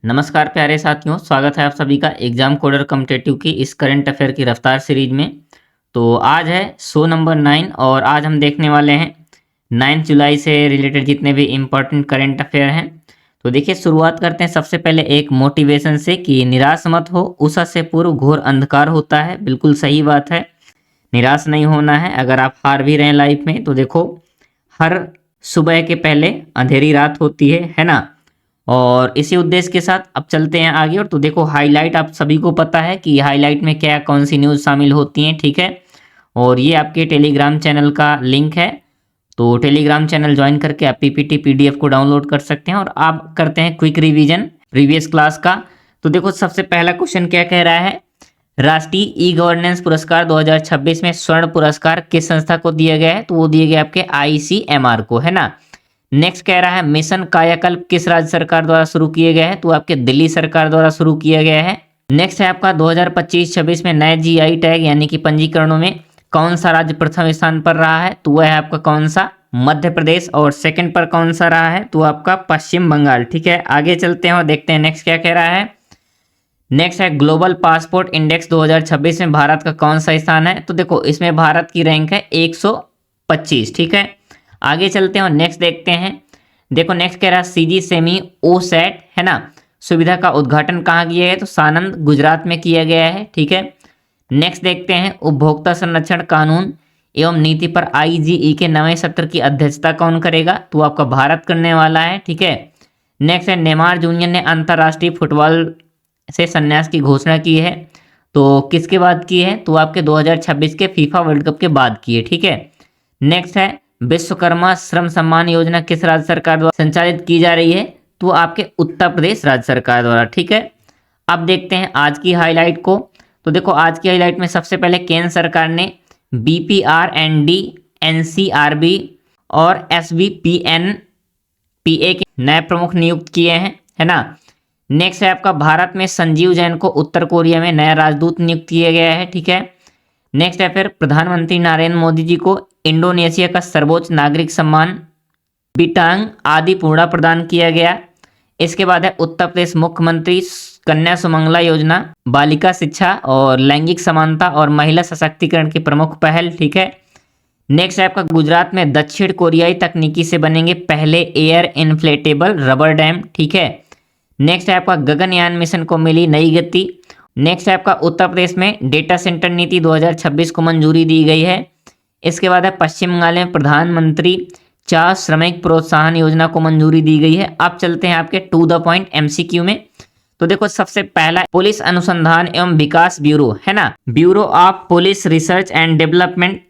नमस्कार प्यारे साथियों, स्वागत है आप सभी का एग्जाम कोडर कॉम्पिटिटिव की इस करंट अफेयर की रफ्तार सीरीज में। तो आज है शो नंबर 9 और आज हम देखने वाले हैं 9 जुलाई से रिलेटेड जितने भी इम्पोर्टेंट करंट अफेयर हैं। तो देखिए, शुरुआत करते हैं सबसे पहले एक मोटिवेशन से कि निराश मत हो, उषा से पूर्व घोर अंधकार होता है। बिल्कुल सही बात है, निराश नहीं होना है। अगर आप हार भी रहे हैं लाइफ में तो देखो, हर सुबह के पहले अंधेरी रात होती है ना। और इसी उद्देश्य के साथ अब चलते हैं आगे। और तो देखो, हाईलाइट आप सभी को पता है कि हाईलाइट में क्या कौन सी न्यूज़ शामिल होती हैं, ठीक है। और ये आपके टेलीग्राम चैनल का लिंक है, तो टेलीग्राम चैनल ज्वाइन करके आप पीपीटी पीडीएफ को डाउनलोड कर सकते हैं। और आप करते हैं क्विक रिवीजन प्रीवियस क्लास का। तो देखो, सबसे पहला क्वेश्चन क्या कह रहा है, राष्ट्रीय ई गवर्नेंस पुरस्कार 2026 में स्वर्ण पुरस्कार किस संस्था को दिया गया है? तो वो दिए गए आपके आईसीएमआर को, है ना। नेक्स्ट कह रहा है, मिशन कायाकल्प किस राज्य सरकार द्वारा शुरू किए गए हैं? तो आपके दिल्ली सरकार द्वारा शुरू किया गया है। नेक्स्ट है आपका 2025-26 में नए जीआई टैग यानी कि पंजीकरणों में कौन सा राज्य प्रथम स्थान पर रहा है? तो वह है आपका कौन सा, मध्य प्रदेश। और सेकंड पर कौन सा रहा है? तो आपका पश्चिम बंगाल, ठीक है। आगे चलते हैं और देखते हैं नेक्स्ट क्या कह रहा है। नेक्स्ट है, ग्लोबल पासपोर्ट इंडेक्स 2026 में भारत का कौन सा स्थान है? तो देखो, इसमें भारत की रैंक है 125, ठीक है। आगे चलते हैं और नेक्स्ट देखते हैं। देखो, नेक्स्ट कह रहा है, सीजी सेमी ओ सेट, है ना, सुविधा का उद्घाटन कहाँ किया गया है? तो सानंद गुजरात में किया गया है, ठीक है। नेक्स्ट देखते हैं, उपभोक्ता संरक्षण कानून एवं नीति पर आईजीई के नए सत्र की अध्यक्षता कौन करेगा? तो आपका भारत करने वाला है, ठीक है। नेक्स्ट है, नेमार जूनियर ने अंतर्राष्ट्रीय फुटबॉल से संन्यास की घोषणा की है। तो किसके बाद की है? तो आपके 2026 के फीफा वर्ल्ड कप के बाद की है, ठीक है। नेक्स्ट है, विश्वकर्मा श्रम सम्मान योजना किस राज्य सरकार द्वारा संचालित की जा रही है? तो आपके उत्तर प्रदेश राज्य सरकार द्वारा, ठीक है। अब देखते हैं आज की हाईलाइट को। तो देखो, आज की हाईलाइट में सबसे पहले केंद्र सरकार ने बीपीआरएनडी, एनसीआरबी और एसबीपीएनपीए के नए प्रमुख नियुक्त किए हैं, है ना। नेक्स्ट है आपका, भारत में संजीव जैन को उत्तर कोरिया में नया राजदूत नियुक्त किया गया है, ठीक है। नेक्स्ट है फिर, प्रधानमंत्री नरेंद्र मोदी जी को इंडोनेशिया का सर्वोच्च नागरिक सम्मान बिटांग आदि पूर्णा प्रदान किया गया। इसके बाद है, उत्तर प्रदेश मुख्यमंत्री कन्या सुमंगला योजना बालिका शिक्षा और लैंगिक समानता और महिला सशक्तिकरण की प्रमुख पहल, ठीक है। नेक्स्ट है आपका, गुजरात में दक्षिण कोरियाई तकनीकी से बनेंगे पहले एयर इन्फ्लेटेबल रबर डैम, ठीक है। नेक्स्ट है आपका, गगनयान मिशन को मिली नई गति। नेक्स्ट है आपका, उत्तर प्रदेश में डेटा सेंटर नीति 2026 को मंजूरी दी गई है। इसके बाद है, पश्चिम बंगाल में प्रधानमंत्री चार श्रमिक प्रोत्साहन योजना को मंजूरी दी गई है। अब चलते हैं आपके टू द पॉइंट एमसीक्यू में। तो देखो, सबसे पहला पुलिस अनुसंधान एवं विकास ब्यूरो, है ना, bureau of police research and development,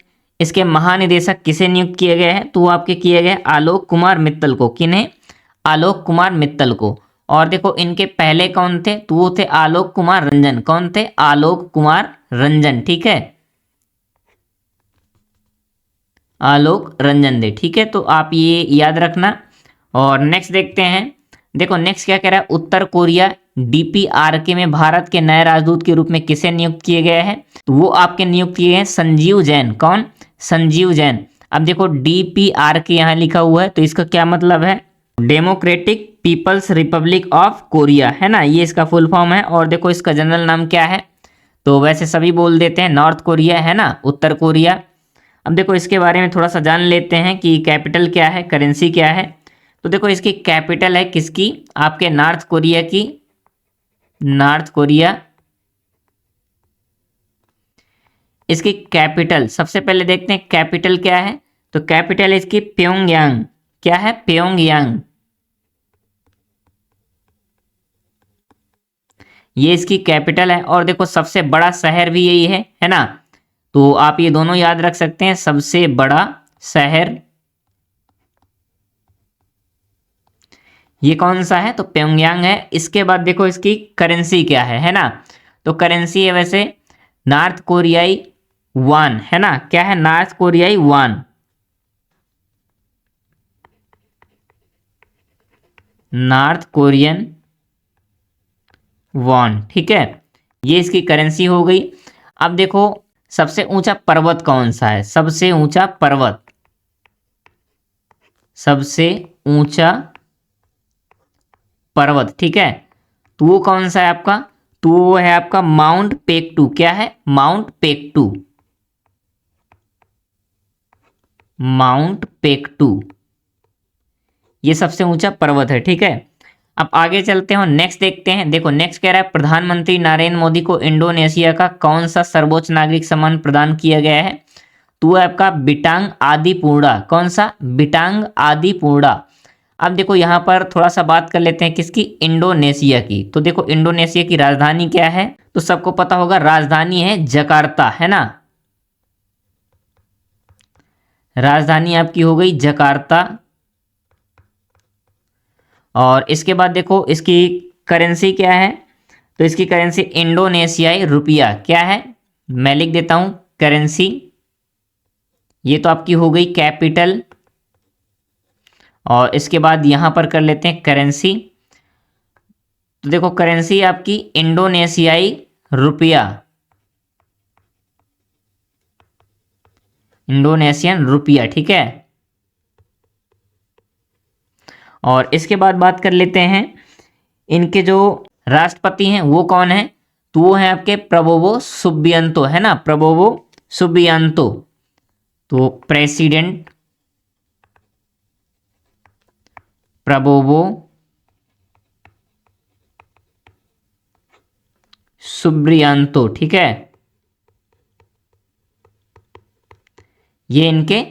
इसके महानिदेशक किसे नियुक्त किए गए हैं? तो वो आपके किए गए आलोक कुमार मित्तल को। किन्हें? आलोक कुमार मित्तल को। और देखो, इनके पहले कौन थे? तो वो थे आलोक कुमार रंजन। कौन थे? आलोक कुमार रंजन, ठीक है। आलोक रंजन दे, ठीक है। तो आप ये याद रखना। और नेक्स्ट देखते हैं। देखो, नेक्स्ट क्या कह रहा है, उत्तर कोरिया डीपीआरके में भारत के नए राजदूत के रूप में किसे नियुक्त किए गए हैं? तो वो आपके नियुक्त किए हैं संजीव जैन। कौन? संजीव जैन। अब देखो, डीपीआरके यहाँ लिखा हुआ है, तो इसका क्या मतलब है? Democratic People's Republic of Korea, है ना, ये इसका फुल फॉर्म है। और देखो, इसका जनरल नाम क्या है? तो वैसे सभी बोल देते हैं नॉर्थ कोरिया, है ना, उत्तर कोरिया। अब देखो, इसके बारे में थोड़ा सा जान लेते हैं कि कैपिटल क्या है, करेंसी क्या है। तो देखो, इसकी कैपिटल है किसकी? आपके नॉर्थ कोरिया की, नॉर्थ कोरिया। इसकी कैपिटल सबसे पहले देखते हैं कैपिटल क्या है। तो कैपिटल इसकी प्योंगयांग। क्या है? प्योंगयांग। ये इसकी कैपिटल है। और देखो, सबसे बड़ा शहर भी यही है ना। तो आप ये दोनों याद रख सकते हैं, सबसे बड़ा शहर ये कौन सा है? तो प्योंगयांग है। इसके बाद देखो, इसकी करेंसी क्या है ना। तो करेंसी है वैसे नॉर्थ कोरियाई वन, है ना। क्या है? नॉर्थ कोरियाई वन, नॉर्थ कोरियन वॉन, ठीक है। ये इसकी करेंसी हो गई। अब देखो, सबसे ऊंचा पर्वत कौन सा है? सबसे ऊंचा पर्वत, सबसे ऊंचा पर्वत, ठीक है। तो वो कौन सा है आपका, तो वो है आपका माउंट पेक्टू। क्या है, माउंट पेक्टू, माउंट पेक्टू ये सबसे ऊंचा पर्वत है। ठीक है, अब आगे चलते हैं और नेक्स्ट देखते हैं। देखो नेक्स्ट कह रहा है प्रधानमंत्री नरेंद्र मोदी को इंडोनेशिया का कौन सा सर्वोच्च नागरिक सम्मान प्रदान किया गया है, तो है आपका बिटांग आदि पूर्णा। कौन सा, बिटांग आदि पूर्णा। अब देखो यहां पर थोड़ा सा बात कर लेते हैं किसकी, इंडोनेशिया की। तो देखो इंडोनेशिया की राजधानी क्या है, तो सबको पता होगा राजधानी है जकार्ता, है ना, राजधानी आपकी हो गई जकार्ता। और इसके बाद देखो इसकी करेंसी क्या है, तो इसकी करेंसी इंडोनेशियाई रुपया। क्या है, मैं लिख देता हूं करेंसी, ये तो आपकी हो गई कैपिटल। और इसके बाद यहां पर कर लेते हैं करेंसी। तो देखो करेंसी आपकी इंडोनेशियाई रुपया, इंडोनेशियन रुपया। ठीक है, और इसके बाद बात कर लेते हैं इनके जो राष्ट्रपति हैं वो कौन है, तो वो है आपके प्रबोवो सुबियांतो, है ना, प्रबोवो सुबियांतो। तो प्रेसिडेंट प्रबोवो सुबियांतो। ठीक है, ये इनके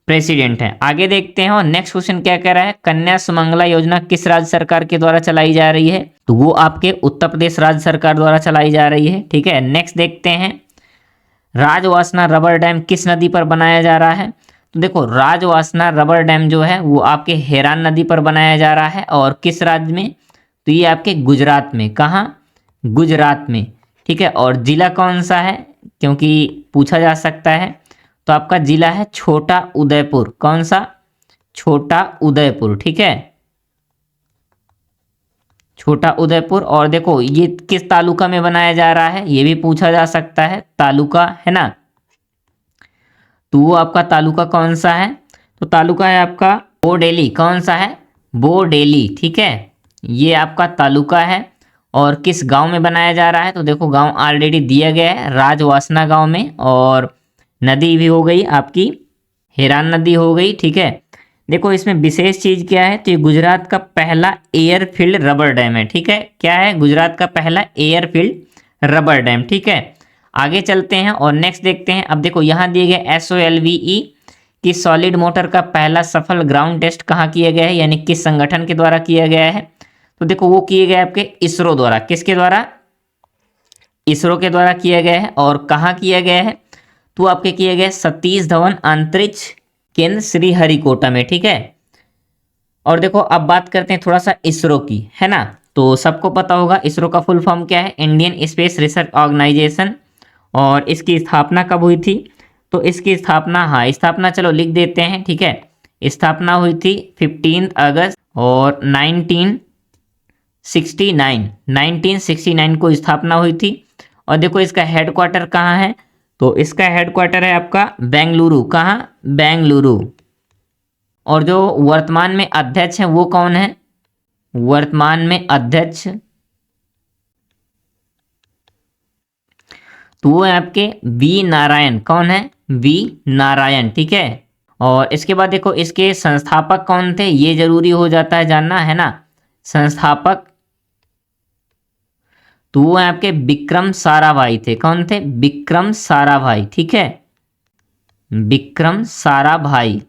प्रेसिडेंट हैं। आगे देखते हैं और नेक्स्ट क्वेश्चन क्या कह रहा है, कन्या सुमंगला योजना किस राज्य सरकार के द्वारा चलाई जा रही है, तो वो आपके उत्तर प्रदेश राज्य सरकार द्वारा चलाई जा रही है। ठीक है, नेक्स्ट देखते हैं राजवासना रबर डैम किस नदी पर बनाया जा रहा है, तो देखो राजवासना रबर डैम जो है वो आपके हेरान नदी पर बनाया जा रहा है। और किस राज्य में, तो ये आपके गुजरात में। कहाँ, गुजरात में। ठीक है, और जिला कौन सा है, क्योंकि पूछा जा सकता है, तो आपका जिला है छोटा उदयपुर। कौन सा, छोटा उदयपुर। ठीक है, छोटा उदयपुर। और देखो ये किस तालुका में बनाया जा रहा है, ये भी पूछा जा सकता है, तालुका, है ना, तो वो आपका तालुका कौन सा है, तो तालुका है आपका बोडेली। कौन सा है, बोडेली। ठीक है, ये आपका तालुका है। और किस गांव में बनाया जा रहा है, तो देखो गांव ऑलरेडी दिया गया है, राजवासना गांव में। और नदी भी हो गई आपकी हिरान नदी हो गई। ठीक है, देखो इसमें विशेष चीज क्या है, तो ये गुजरात का पहला एयरफील्ड रबर डैम है। ठीक है, क्या है, गुजरात का पहला एयरफील्ड रबर डैम। ठीक है, आगे चलते हैं और नेक्स्ट देखते हैं। अब देखो यहाँ दिए गए SOLVE की सॉलिड मोटर का पहला सफल ग्राउंड टेस्ट कहाँ किया गया है, यानी किस संगठन के द्वारा किया गया है, तो देखो वो किए गए आपके इसरो द्वारा। किसके द्वारा, इसरो के द्वारा किया गया है। और कहाँ किया गया है, तो आपके किए गए सतीश धवन अंतरिक्ष केंद्र श्रीहरिकोटा में। ठीक है, और देखो अब बात करते हैं थोड़ा सा इसरो की, है ना, तो सबको पता होगा इसरो का फुल फॉर्म क्या है, इंडियन स्पेस रिसर्च ऑर्गेनाइजेशन। और इसकी स्थापना कब हुई थी, तो इसकी स्थापना, हाँ स्थापना चलो लिख देते हैं। ठीक है, स्थापना हुई थी 15 अगस्त और 1969 को स्थापना हुई थी। और देखो इसका हेडक्वार्टर कहाँ है, तो इसका हेडक्वार्टर है आपका बेंगलुरु। कहाँ, बेंगलुरु। और जो वर्तमान में अध्यक्ष हैं वो कौन है, वर्तमान में अध्यक्ष तो वो है आपके वी नारायण। कौन है, वी नारायण। ठीक है, और इसके बाद देखो इसके संस्थापक कौन थे, ये जरूरी हो जाता है जानना, है ना, संस्थापक तो वो है आपके विक्रम साराभाई थे। कौन थे, विक्रम साराभाई। ठीक है, विक्रम साराभाई,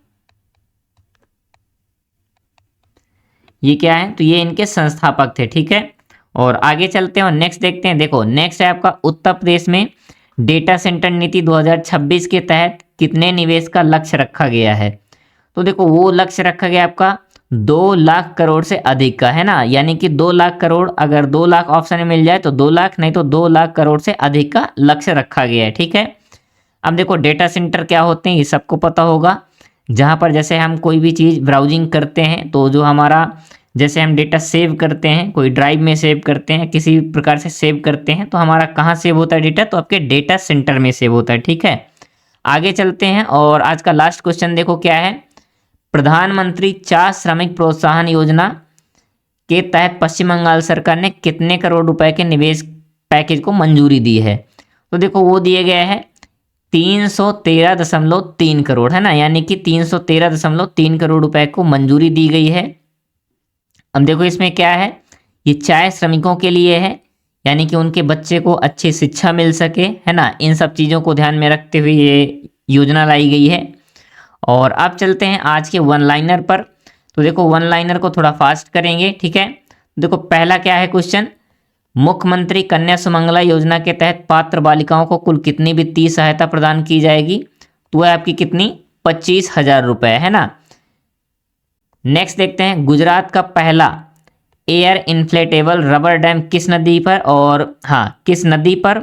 ये क्या है, तो ये इनके संस्थापक थे। ठीक है, और आगे चलते हैं और नेक्स्ट देखते हैं। देखो नेक्स्ट है आपका उत्तर प्रदेश में डेटा सेंटर नीति 2026 के तहत कितने निवेश का लक्ष्य रखा गया है, तो देखो वो लक्ष्य रखा गया आपका 2 लाख करोड़ से अधिक का, है ना, यानी कि 2 लाख करोड़, अगर 2 लाख ऑप्शन में मिल जाए तो 2 लाख, नहीं तो 2 लाख करोड़ से अधिक का लक्ष्य रखा गया है। ठीक है, अब देखो डेटा सेंटर क्या होते हैं ये सबको पता होगा, जहाँ पर जैसे हम कोई भी चीज़ ब्राउजिंग करते हैं तो जो हमारा जैसे हम डेटा सेव करते हैं, कोई ड्राइव में सेव करते हैं, किसी प्रकार से सेव करते हैं, तो हमारा कहाँ सेव होता है डेटा, तो आपके डेटा सेंटर में सेव होता है। ठीक है, आगे चलते हैं और आज का लास्ट क्वेश्चन देखो क्या है, प्रधानमंत्री 4 श्रमिक प्रोत्साहन योजना के तहत पश्चिम बंगाल सरकार ने कितने करोड़ रुपए के निवेश पैकेज को मंजूरी दी है? तो देखो वो दिए गए हैं 313.3 करोड़, है ना, यानी कि 313.3 करोड़ रुपए को मंजूरी दी गई है। अब देखो इसमें क्या है, ये चाय श्रमिकों के लिए है, यानी कि उनके बच्चे को अच्छी शिक्षा मिल सके, है ना, इन सब चीज़ों को ध्यान में रखते हुए ये योजना लाई गई है। और अब चलते हैं आज के वन लाइनर पर। तो देखो वन लाइनर को थोड़ा फास्ट करेंगे, ठीक है। देखो पहला क्या है क्वेश्चन, मुख्यमंत्री कन्या सुमंगला योजना के तहत पात्र बालिकाओं को कुल कितनी वित्तीय सहायता प्रदान की जाएगी? तो है आपकी कितनी, 25,000 रुपए, है ना। नेक्स्ट देखते हैं, गुजरात का पहला एयर इन्फ्लेटेबल रबर डैम किस नदी पर और किस नदी पर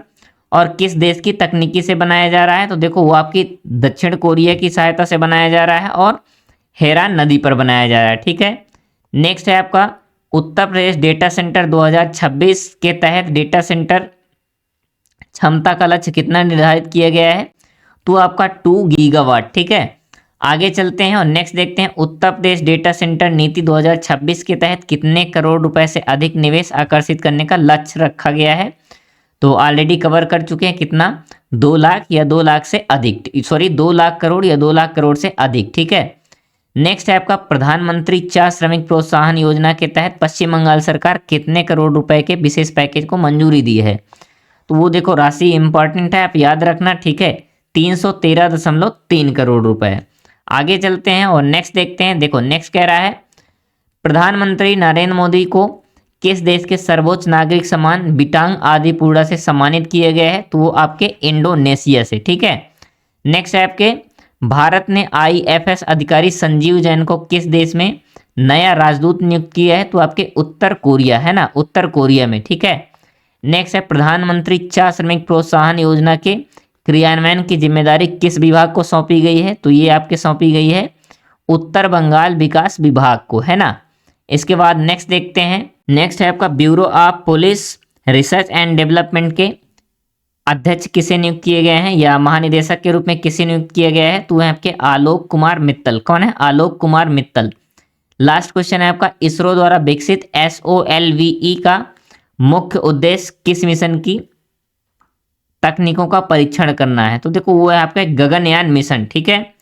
और किस देश की तकनीकी से बनाया जा रहा है? तो देखो वो आपकी दक्षिण कोरिया की सहायता से बनाया जा रहा है और हेरान नदी पर बनाया जा रहा है, ठीक है। नेक्स्ट है आपका उत्तर प्रदेश डेटा सेंटर 2026 के तहत डेटा सेंटर क्षमता का लक्ष्य कितना निर्धारित किया गया है? तो आपका 2 गीगावाट, ठीक है। आगे चलते हैं और नेक्स्ट देखते हैं, उत्तर प्रदेश डेटा सेंटर नीति 2026 के तहत कितने करोड़ रुपए से अधिक निवेश आकर्षित करने का लक्ष्य रखा गया है? तो ऑलरेडी कवर कर चुके हैं, कितना, 2 लाख या 2 लाख से अधिक, सॉरी 2 लाख करोड़ या 2 लाख करोड़ से अधिक, ठीक है। नेक्स्ट है आपका प्रधानमंत्री चाय श्रमिक प्रोत्साहन योजना के तहत पश्चिम बंगाल सरकार कितने करोड़ रुपए के विशेष पैकेज को मंजूरी दी है? तो वो देखो राशि इंपॉर्टेंट है, आप याद रखना, ठीक है, 313.3 करोड़ रुपए। आगे चलते हैं और नेक्स्ट देखते हैं। देखो नेक्स्ट कह रहा है, प्रधानमंत्री नरेंद्र मोदी को किस देश के सर्वोच्च नागरिक सम्मान बिटांग आदिपूर्णा से सम्मानित किया गया है? तो वो आपके इंडोनेशिया से, ठीक है। नेक्स्ट है आपके, भारत ने IFS अधिकारी संजीव जैन को किस देश में नया राजदूत नियुक्त किया है? तो आपके उत्तर कोरिया, है ना, उत्तर कोरिया में, ठीक है। नेक्स्ट है, प्रधानमंत्री चाय श्रमिक प्रोत्साहन योजना के क्रियान्वयन की जिम्मेदारी किस विभाग को सौंपी गई है? तो ये आपके सौंपी गई है उत्तर बंगाल विकास विभाग को, है ना। इसके बाद नेक्स्ट देखते हैं, नेक्स्ट है आपका bureau of police research and development के अध्यक्ष किसे नियुक्त किए गए हैं या महानिदेशक के रूप में किसे नियुक्त किया गया है? तो है आपके आलोक कुमार मित्तल। कौन है? आलोक कुमार मित्तल। लास्ट क्वेश्चन है आपका, इसरो द्वारा विकसित SOLVE का मुख्य उद्देश्य किस मिशन की तकनीकों का परीक्षण करना है? तो देखो वो है आपका गगनयान मिशन, ठीक है।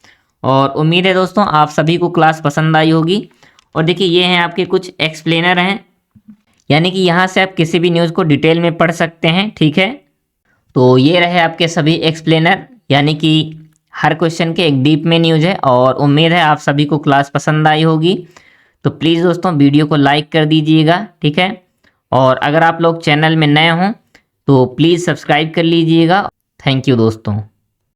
और उम्मीद है दोस्तों आप सभी को क्लास पसंद आई होगी। और देखिए ये हैं आपके कुछ एक्सप्लेनर हैं, यानी कि यहाँ से आप किसी भी न्यूज़ को डिटेल में पढ़ सकते हैं, ठीक है। तो ये रहे आपके सभी एक्सप्लेनर, यानी कि हर क्वेश्चन के एक डीप में न्यूज़ है। और उम्मीद है आप सभी को क्लास पसंद आई होगी। तो प्लीज़ दोस्तों वीडियो को लाइक कर दीजिएगा, ठीक है। और अगर आप लोग चैनल में नए हों तो प्लीज़ सब्सक्राइब कर लीजिएगा। थैंक यू दोस्तों।